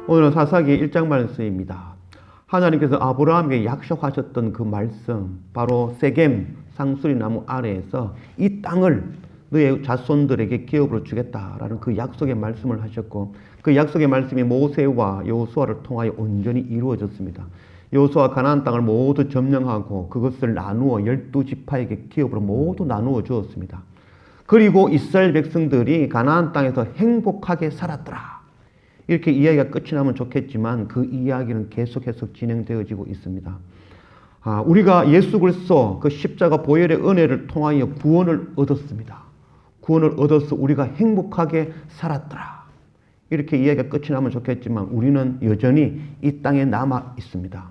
오늘은 사사기 1장 말씀입니다. 하나님께서 아브라함에게 약속하셨던 그 말씀, 바로 세겜 상수리 나무 아래에서 이 땅을 너의 자손들에게 기업으로 주겠다라는 그 약속의 말씀을 하셨고, 그 약속의 말씀이 모세와 여호수아를 통하여 온전히 이루어졌습니다. 여호수아 가나안 땅을 모두 점령하고 그것을 나누어 12지파에게 기업으로 모두 나누어 주었습니다. 그리고 이스라엘 백성들이 가나안 땅에서 행복하게 살았더라. 이렇게 이야기가 끝이 나면 좋겠지만 그 이야기는 계속해서 진행되어지고 있습니다. 우리가 예수 그리스도 그 십자가 보혈의 은혜를 통하여 구원을 얻었습니다. 구원을 얻어서 우리가 행복하게 살았더라. 이렇게 이야기가 끝이 나면 좋겠지만 우리는 여전히 이 땅에 남아 있습니다.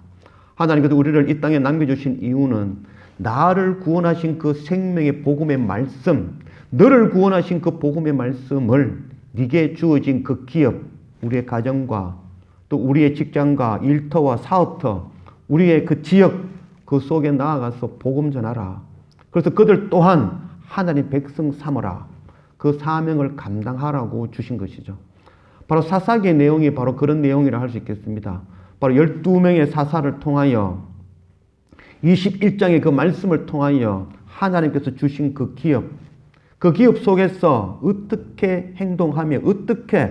하나님께서 우리를 이 땅에 남겨주신 이유는 나를 구원하신 그 생명의 복음의 말씀, 너를 구원하신 그 복음의 말씀을 네게 주어진 그 기업, 우리의 가정과 또 우리의 직장과 일터와 사업터, 우리의 그 지역 그 속에 나아가서 복음 전하라. 그래서 그들 또한 하나님 백성 삼으라. 그 사명을 감당하라고 주신 것이죠. 바로 사사기의 내용이 바로 그런 내용이라 할 수 있겠습니다. 바로 12명의 사사를 통하여 21장의 그 말씀을 통하여 하나님께서 주신 그 기업, 그 기업 속에서 어떻게 행동하며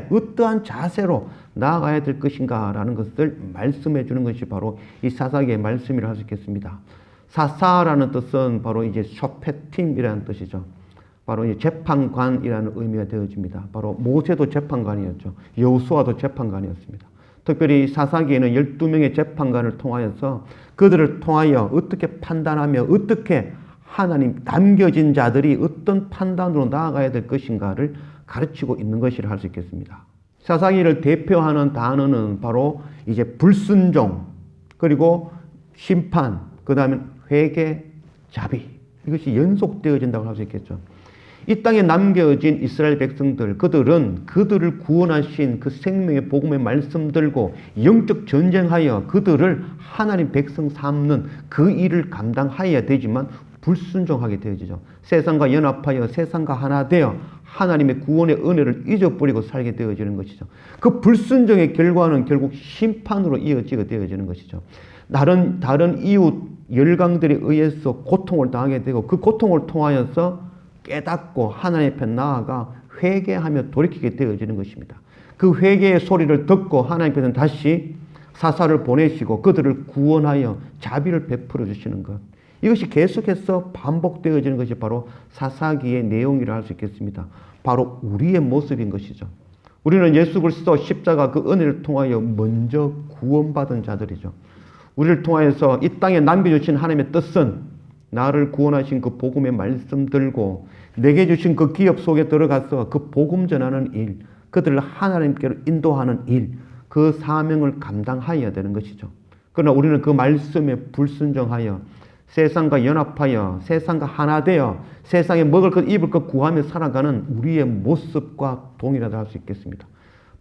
어떠한 자세로 나아가야 될 것인가 라는 것을 말씀해 주는 것이 바로 이 사사기의 말씀이라 할 수 있겠습니다. 사사라는 뜻은 바로 이제 쇼페팀이라는 뜻이죠. 바로 이 재판관이라는 의미가 되어집니다. 바로 모세도 재판관이었죠. 여호수아도 재판관이었습니다. 특별히 사사기에는 12명의 재판관을 통하여서 그들을 통하여 어떻게 판단하며 어떻게 하나님 남겨진 자들이 어떤 판단으로 나아가야 될 것인가를 가르치고 있는 것이라 할 수 있겠습니다. 사사기를 대표하는 단어는 바로 이제 불순종, 그리고 심판, 그 다음에 회개, 자비. 이것이 연속되어진다고 할 수 있겠죠. 이 땅에 남겨진 이스라엘 백성들, 그들은 그들을 구원하신 그 생명의 복음의 말씀 들고 영적 전쟁하여 그들을 하나님 백성 삼는 그 일을 감당하여야 되지만 불순종하게 되어지죠. 세상과 연합하여 세상과 하나 되어 하나님의 구원의 은혜를 잊어버리고 살게 되어지는 것이죠. 그 불순종의 결과는 결국 심판으로 이어지게 되어지는 것이죠. 다른 이웃 열강들에 의해서 고통을 당하게 되고 그 고통을 통하여서 깨닫고 하나님 앞에 나아가 회개하며 돌이키게 되어지는 것입니다. 그 회개의 소리를 듣고 하나님께서는 다시 사사를 보내시고 그들을 구원하여 자비를 베풀어 주시는 것. 이것이 계속해서 반복되어지는 것이 바로 사사기의 내용이라 할 수 있겠습니다. 바로 우리의 모습인 것이죠. 우리는 예수 그리스도 십자가 그 은혜를 통하여 먼저 구원받은 자들이죠. 우리를 통하여서 이 땅에 남겨주신 하나님의 뜻은 나를 구원하신 그 복음의 말씀 들고 내게 주신 그 기업 속에 들어가서 그 복음 전하는 일, 그들을 하나님께로 인도하는 일, 그 사명을 감당하여야 되는 것이죠. 그러나 우리는 그 말씀에 불순종하여 세상과 연합하여 세상과 하나 되어 세상에 먹을 것 입을 것 구하며 살아가는 우리의 모습과 동일하다 할 수 있겠습니다.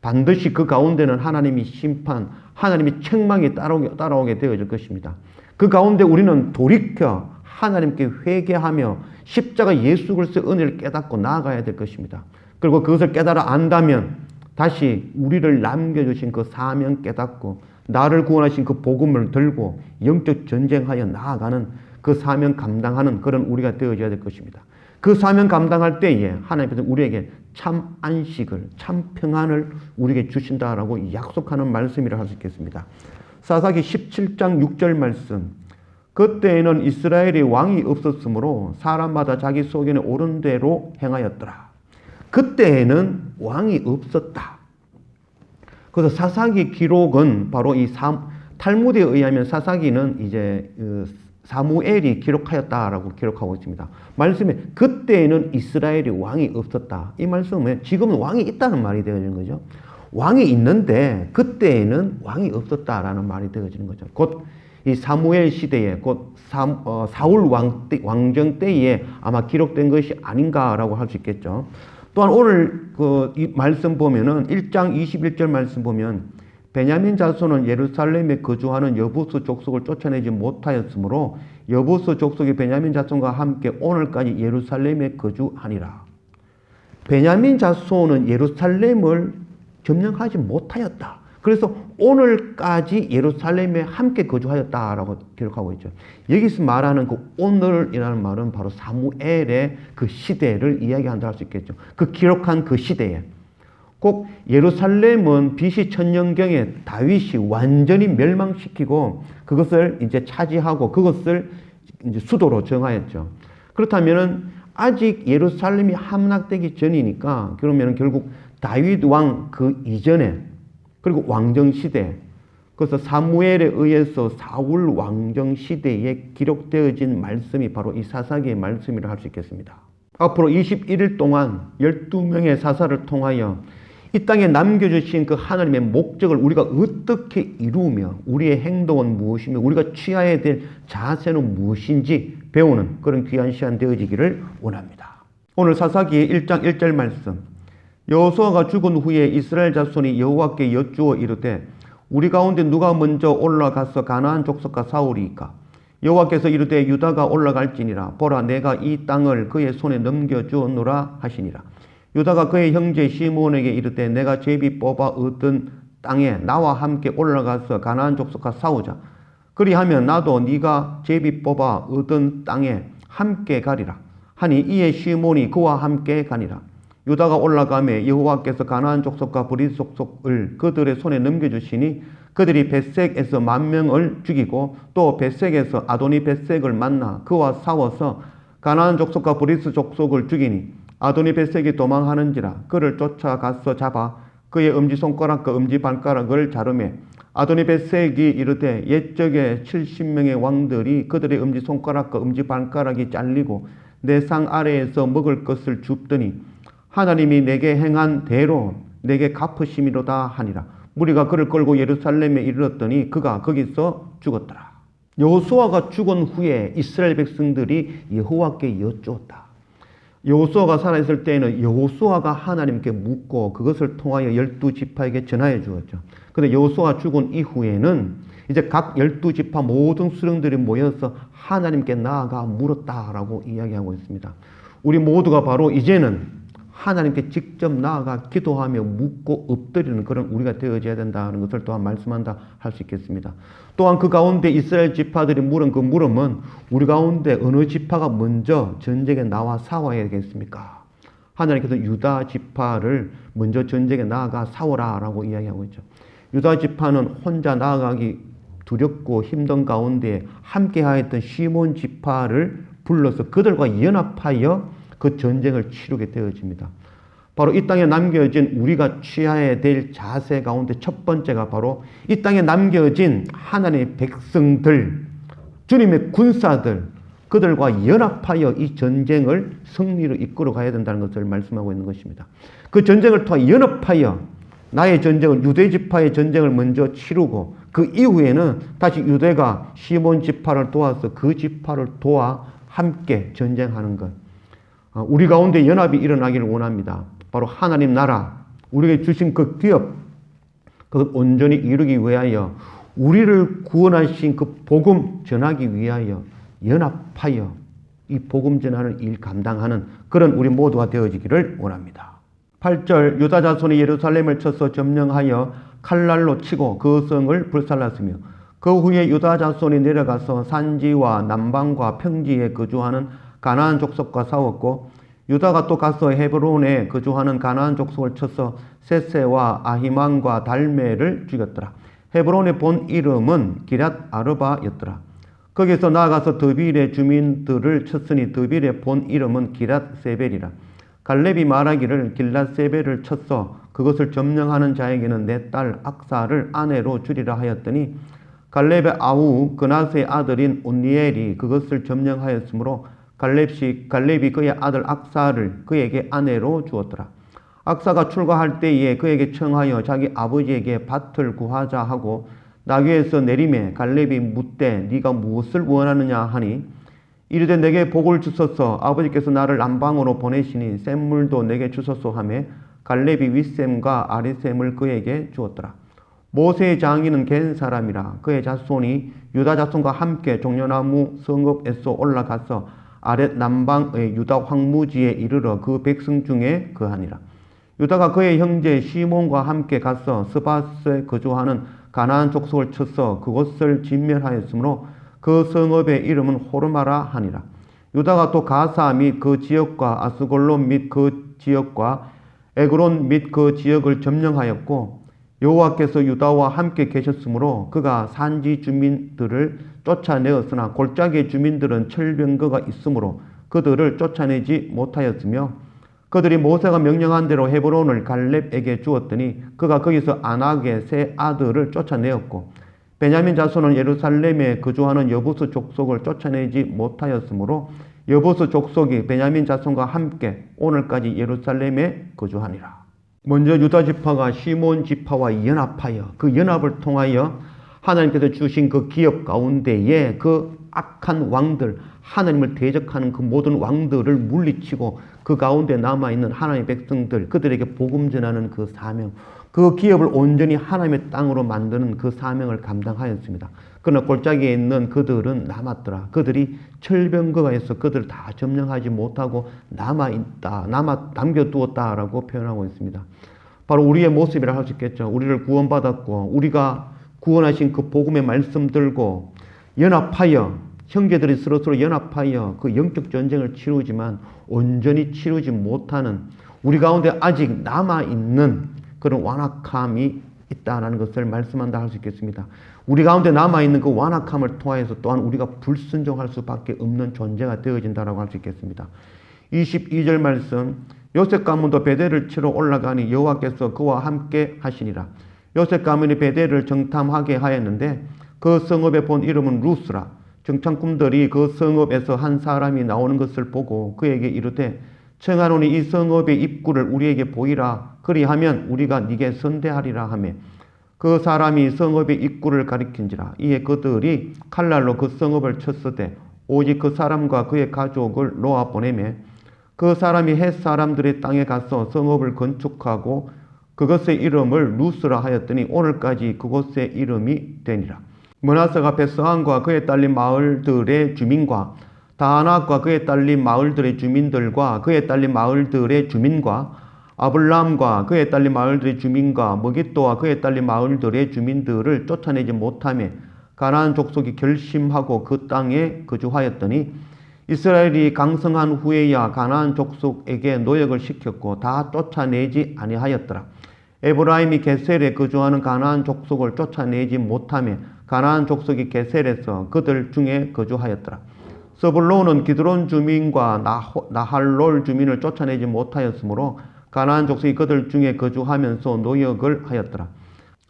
반드시 그 가운데는 하나님이 심판, 하나님이 책망이 따라오게 되어질 것입니다. 그 가운데 우리는 돌이켜 하나님께 회개하며 십자가 예수 그리스도의 은혜를 깨닫고 나아가야 될 것입니다. 그리고 그것을 깨달아 안다면 다시 우리를 남겨주신 그 사명 깨닫고 나를 구원하신 그 복음을 들고 영적 전쟁하여 나아가는 그 사명 감당하는 그런 우리가 되어져야 될 것입니다. 그 사명 감당할 때에 하나님께서 우리에게 참 안식을, 참 평안을 우리에게 주신다라고 약속하는 말씀이라 할 수 있겠습니다. 사사기 17장 6절 말씀. 그때에는 이스라엘의 왕이 없었으므로 사람마다 자기 소견에 옳은 대로 행하였더라. 그때에는 왕이 없었다. 그래서 사사기 기록은 바로 이 탈무드에 의하면 사사기는 이제 사무엘이 기록하였다라고 기록하고 있습니다. 말씀에 그때에는 이스라엘의 왕이 없었다. 이 말씀은 지금은 왕이 있다는 말이 되어지는 거죠. 왕이 있는데 그때에는 왕이 없었다라는 말이 되어지는 거죠. 곧 이 사무엘 시대에 곧 사울 왕정 때에 아마 기록된 것이 아닌가라고 할 수 있겠죠. 또한 오늘 이 말씀 보면은 1장 21절 말씀 보면 베냐민 자손은 예루살렘에 거주하는 여부수 족속을 쫓아내지 못하였으므로 여부수 족속이 베냐민 자손과 함께 오늘까지 예루살렘에 거주하니라. 베냐민 자손은 예루살렘을 점령하지 못하였다. 그래서 오늘까지 예루살렘에 함께 거주하였다라고 기록하고 있죠. 여기서 말하는 그 오늘이라는 말은 바로 사무엘의 그 시대를 이야기한다 할 수 있겠죠. 그 기록한 그 시대에 꼭 예루살렘은 BC 천년경에 다윗이 완전히 멸망시키고 그것을 이제 차지하고 그것을 이제 수도로 정하였죠. 그렇다면은 아직 예루살렘이 함락되기 전이니까 그러면 결국 다윗 왕 그 이전에 그리고 왕정 시대 그래서 사무엘에 의해서 사울 왕정 시대에 기록되어진 말씀이 바로 이 사사기의 말씀이라 할 수 있겠습니다. 앞으로 21일 동안 12명의 사사를 통하여 이 땅에 남겨주신 그 하나님의 목적을 우리가 어떻게 이루며 우리의 행동은 무엇이며 우리가 취해야 될 자세는 무엇인지 배우는 그런 귀한 시간 되어지기를 원합니다. 오늘 사사기 1장 1절 말씀 여호수아가 죽은 후에 이스라엘 자손이 여호와께 여쭈어 이르되 우리 가운데 누가 먼저 올라가서 가나안 족속과 싸우리이까 여호와께서 이르되 유다가 올라갈지니라 보라 내가 이 땅을 그의 손에 넘겨주었노라 하시니라. 유다가 그의 형제 시므온에게 이르되 내가 제비 뽑아 얻은 땅에 나와 함께 올라가서 가나안 족속과 싸우자. 그리하면 나도 네가 제비 뽑아 얻은 땅에 함께 가리라 하니 이에 시므온이 그와 함께 가니라. 유다가 올라가매 여호와께서 가나안 족속과 브리스 족속을 그들의 손에 넘겨주시니 그들이 벳색에서 10,000명을 죽이고 또 벳색에서 아도니 벳색을 만나 그와 싸워서 가나안 족속과 브리스 족속을 죽이니 아도니 벳색이 도망하는지라 그를 쫓아가서 잡아 그의 엄지손가락과 엄지발가락을 자르매 아도니 벳색이 이르되 옛적에 70명의 왕들이 그들의 엄지손가락과 엄지발가락이 잘리고 내 상 아래에서 먹을 것을 줍더니 하나님이 내게 행한 대로 내게 갚으심이로다 하니라. 무리가 그를 끌고 예루살렘에 이르렀더니 그가 거기서 죽었더라. 여호수아가 죽은 후에 이스라엘 백성들이 여호와께 여쭈었다. 여호수아가 살아있을 때에는 여호수아가 하나님께 묻고 그것을 통하여 12지파에게 전하여 주었죠. 그런데 여호수아가 죽은 이후에는 이제 각 12지파 모든 수령들이 모여서 하나님께 나아가 물었다라고 이야기하고 있습니다. 우리 모두가 바로 이제는 하나님께 직접 나아가 기도하며 묻고 엎드리는 그런 우리가 되어져야 된다는 것을 또한 말씀한다 할 수 있겠습니다. 또한 그 가운데 이스라엘 지파들이 물은 그 물음은 우리 가운데 어느 지파가 먼저 전쟁에 나와 싸워야겠습니까? 하나님께서 유다 지파를 먼저 전쟁에 나아가 싸워라라고 이야기하고 있죠. 유다 지파는 혼자 나아가기 두렵고 힘든 가운데 함께하였던 시몬 지파를 불러서 그들과 연합하여 그 전쟁을 치르게 되어집니다. 바로 이 땅에 남겨진 우리가 취해야 될 자세 가운데 첫 번째가 바로 이 땅에 남겨진 하나님의 백성들, 주님의 군사들, 그들과 연합하여 이 전쟁을 승리로 이끌어 가야 된다는 것을 말씀하고 있는 것입니다. 그 전쟁을 통해 연합하여 나의 전쟁은 유대 지파의 전쟁을 먼저 치르고 그 이후에는 다시 유대가 시몬 지파를 도와서 그 지파를 도와 함께 전쟁하는 것. 우리 가운데 연합이 일어나기를 원합니다. 바로 하나님 나라, 우리에게 주신 그 기업, 그것 온전히 이루기 위하여 우리를 구원하신 그 복음 전하기 위하여 연합하여 이 복음 전하는 일 감당하는 그런 우리 모두가 되어지기를 원합니다. 8절 유다 자손이 예루살렘을 쳐서 점령하여 칼날로 치고 그 성을 불살랐으며 그 후에 유다 자손이 내려가서 산지와 남방과 평지에 거주하는 가나안 족속과 싸웠고 유다가 또 가서 헤브론에 거주하는 가나안 족속을 쳐서 세세와 아히만과 달메를 죽였더라. 헤브론의 본 이름은 기랏 아르바였더라. 거기서 나아가서 드빌의 주민들을 쳤으니 드빌의 본 이름은 기랏 세벨이라. 갈렙이 말하기를 길랏 세벨을 쳤어 그것을 점령하는 자에게는 내 딸 악사를 아내로 주리라 하였더니 갈렙의 아우 그나스의 아들인 온니엘이 그것을 점령하였으므로 갈렙이 그의 아들 악사를 그에게 아내로 주었더라. 악사가 출가할 때에 그에게 청하여 자기 아버지에게 밭을 구하자 하고 나귀에서 내림에 갈렙이 묻되 네가 무엇을 원하느냐 하니 이르되 내게 복을 주소서 아버지께서 나를 남방으로 보내시니 샘물도 내게 주소서 하매 갈렙이 윗샘과 아랫샘을 그에게 주었더라. 모세의 장인은 겐 사람이라 그의 자손이 유다 자손과 함께 종려나무 성읍에서 올라가서 아랫 남방의 유다 황무지에 이르러 그 백성 중에 거하니라. 유다가 그의 형제 시몬과 함께 가서 스바스에 거주하는 가나안 족속을 쳐서 그곳을 진멸하였으므로 그 성읍의 이름은 호르마라 하니라. 유다가 또 가사 및 그 지역과 아스골론 및 그 지역과 에그론 및 그 지역을 점령하였고 여호와께서 유다와 함께 계셨으므로 그가 산지 주민들을 쫓아내었으나 골짜기의 주민들은 철병거가 있으므로 그들을 쫓아내지 못하였으며 그들이 모세가 명령한 대로 헤브론을 갈렙에게 주었더니 그가 거기서 아낙의 세 아들을 쫓아내었고 베냐민 자손은 예루살렘에 거주하는 여부스 족속을 쫓아내지 못하였으므로 여부스 족속이 베냐민 자손과 함께 오늘까지 예루살렘에 거주하니라. 먼저 유다 지파가 시몬 지파와 연합하여 그 연합을 통하여 하나님께서 주신 그 기업 가운데에 그 악한 왕들, 하나님을 대적하는 그 모든 왕들을 물리치고 그 가운데 남아있는 하나님의 백성들, 그들에게 복음 전하는 그 사명, 그 기업을 온전히 하나님의 땅으로 만드는 그 사명을 감당하였습니다. 그러나 골짜기에 있는 그들은 남았더라. 그들이 철병거가 있어 그들을 다 점령하지 못하고 남겨두었다라고 표현하고 있습니다. 바로 우리의 모습이라 할 수 있겠죠. 우리를 구원받았고 우리가 구원하신 그 복음의 말씀 들고 연합하여 형제들이 서로 연합하여 그 영적 전쟁을 치르지만 온전히 치르지 못하는 우리 가운데 아직 남아있는 그런 완악함이 있다는 것을 말씀한다 할 수 있겠습니다. 우리 가운데 남아있는 그 완악함을 통해서 또한 우리가 불순종할 수밖에 없는 존재가 되어진다고 할 수 있겠습니다. 22절 말씀, 요셉 가문도 베델을 치러 올라가니 여호와께서 그와 함께 하시니라. 요셉 가문이 베델을 정탐하게 하였는데 그 성읍의 본 이름은 루스라. 정탐꾼들이 그 성읍에서 한 사람이 나오는 것을 보고 그에게 이르되 청하노니 이 성읍의 입구를 우리에게 보이라. 그리하면 우리가 네게 선대하리라 하며 그 사람이 성읍의 입구를 가리킨지라. 이에 그들이 칼날로 그 성읍을 쳤으되 오직 그 사람과 그의 가족을 놓아 보내며 그 사람이 헷 사람들의 땅에 가서 성읍을 건축하고 그것의 이름을 루스라 하였더니 오늘까지 그곳의 이름이 되니라. 므낫세가 베스안과 그에 딸린 마을들의 주민과 다낙과 그에 딸린 마을들의 주민들과 그에 딸린 마을들의 주민과 아블람과 그에 딸린 마을들의 주민과 머깃도와 그에 딸린 마을들의 주민들을 쫓아내지 못하며 가나안 족속이 결심하고 그 땅에 거주하였더니 이스라엘이 강성한 후에야 가나안 족속에게 노역을 시켰고 다 쫓아내지 아니하였더라. 에브라임이 게셀에 거주하는 가나안 족속을 쫓아내지 못하며 가나안 족속이 게셀에서 그들 중에 거주하였더라. 스불론은 기드론 주민과 나할롤 주민을 쫓아내지 못하였으므로 가나안 족속이 그들 중에 거주하면서 노역을 하였더라.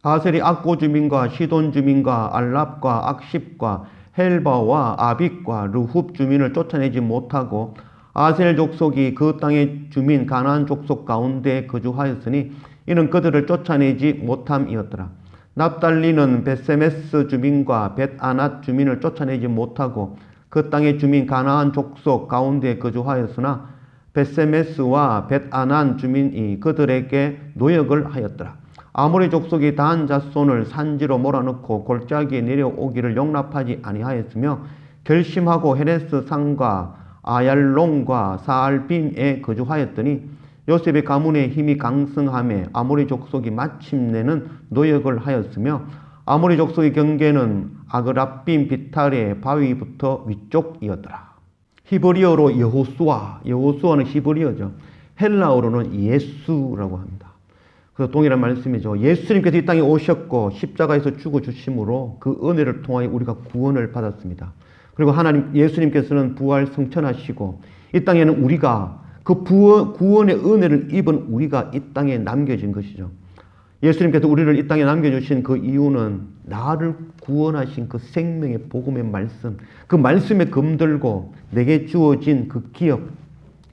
아셀이 악고 주민과 시돈 주민과 알랍과 악십과 헬바와 아빅과 르굽 주민을 쫓아내지 못하고 아셀 족속이 그 땅의 주민 가나안 족속 가운데 거주하였으니 이는 그들을 쫓아내지 못함이었더라. 납달리는 벳세메스 주민과 벳아낫 주민을 쫓아내지 못하고 그 땅의 주민 가나안 족속 가운데 거주하였으나 벳세메스와 벳아난 주민이 그들에게 노역을 하였더라. 아모리 족속이 단 자손을 산지로 몰아넣고 골짜기에 내려오기를 용납하지 아니하였으며 결심하고 헤레스 산과 아얄롱과 사알빔에 거주하였더니 요셉의 가문의 힘이 강성하며 아모리 족속이 마침내는 노역을 하였으며 아모리 족속의 경계는 아그랍빔 비탈의 바위부터 위쪽이었더라. 히브리어로 여호수아는 히브리어죠. 헬라어로는 예수라고 합니다. 그래서 동일한 말씀이죠. 예수님께서 이 땅에 오셨고 십자가에서 죽어주심으로 그 은혜를 통하여 우리가 구원을 받았습니다. 그리고 하나님 예수님께서는 부활 승천하시고 이 땅에는 우리가 그 구원의 은혜를 입은 우리가 이 땅에 남겨진 것이죠. 예수님께서 우리를 이 땅에 남겨주신 그 이유는 나를 구원하신 그 생명의 복음의 말씀, 그 말씀에 검들고 내게 주어진 그 기업,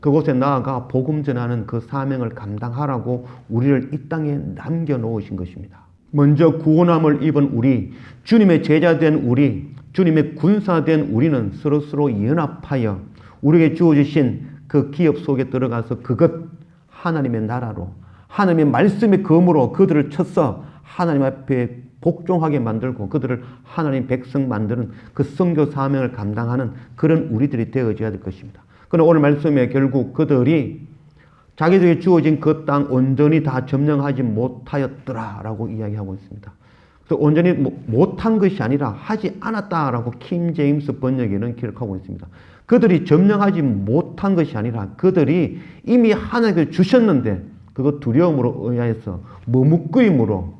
그곳에 나아가 복음 전하는 그 사명을 감당하라고 우리를 이 땅에 남겨놓으신 것입니다. 먼저 구원함을 입은 우리, 주님의 제자된 우리, 주님의 군사된 우리는 서로 연합하여 우리에게 주어주신 그 기업 속에 들어가서 그것 하나님의 나라로 하나님의 말씀의 검으로 그들을 쳐서 하나님 앞에 복종하게 만들고 그들을 하나님 백성 만드는 그 선교 사명을 감당하는 그런 우리들이 되어져야 될 것입니다. 그러나 오늘 말씀에 결국 그들이 자기들에게 주어진 그 땅 온전히 다 점령하지 못하였더라라고 이야기하고 있습니다. 그래서 온전히 못한 것이 아니라 하지 않았다라고 킹 제임스 번역에는 기록하고 있습니다. 그들이 점령하지 못한 것이 아니라 그들이 이미 하나님께 주셨는데 그것 두려움으로 의하여서 머뭇거림으로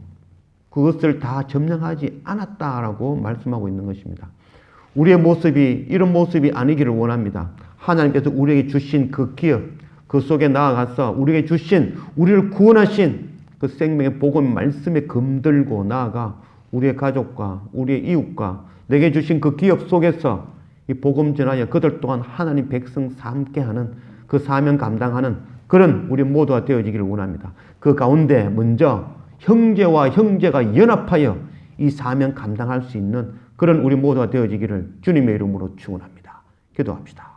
그것을 다 점령하지 않았다라고 말씀하고 있는 것입니다. 우리의 모습이 이런 모습이 아니기를 원합니다. 하나님께서 우리에게 주신 그 기업, 그 속에 나아가서 우리에게 주신, 우리를 구원하신 그 생명의 복음 말씀에 검들고 나아가 우리의 가족과 우리의 이웃과 내게 주신 그 기업 속에서 이 복음 전하여 그들 또한 하나님 백성 삼게 하는 그 사명 감당하는 그런 우리 모두가 되어지기를 원합니다. 그 가운데 먼저 형제와 형제가 연합하여 이 사명 감당할 수 있는 그런 우리 모두가 되어지기를 주님의 이름으로 축원합니다. 기도합시다.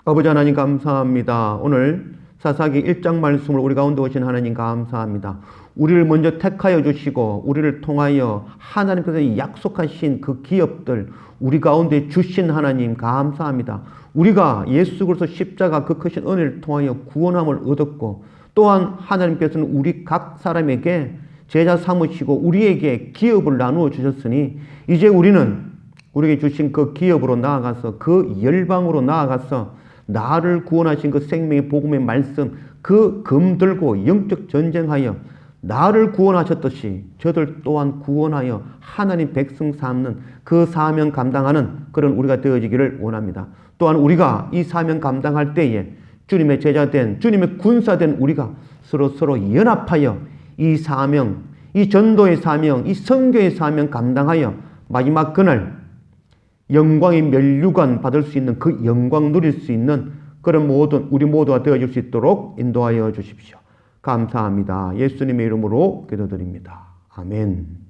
아버지 하나님 감사합니다. 오늘 사사기 1장 말씀을 우리 가운데 오신 하나님 감사합니다. 우리를 먼저 택하여 주시고 우리를 통하여 하나님께서 약속하신 그 기업들 우리 가운데 주신 하나님 감사합니다. 우리가 예수 그리스도 십자가 그 크신 은혜를 통하여 구원함을 얻었고 또한 하나님께서는 우리 각 사람에게 제자 삼으시고 우리에게 기업을 나누어 주셨으니 이제 우리는 우리에게 주신 그 기업으로 나아가서 그 열방으로 나아가서 나를 구원하신 그 생명의 복음의 말씀 그 금 들고 영적 전쟁하여 나를 구원하셨듯이 저들 또한 구원하여 하나님 백성 삼는 그 사명 감당하는 그런 우리가 되어지기를 원합니다. 또한 우리가 이 사명 감당할 때에 주님의 제자된 주님의 군사된 우리가 서로 연합하여 이 사명, 이 전도의 사명, 이 선교의 사명 감당하여 마지막 그날 영광의 면류관 받을 수 있는 그 영광 누릴 수 있는 그런 모든 우리 모두가 되어질 수 있도록 인도하여 주십시오. 감사합니다. 예수님의 이름으로 기도드립니다. 아멘.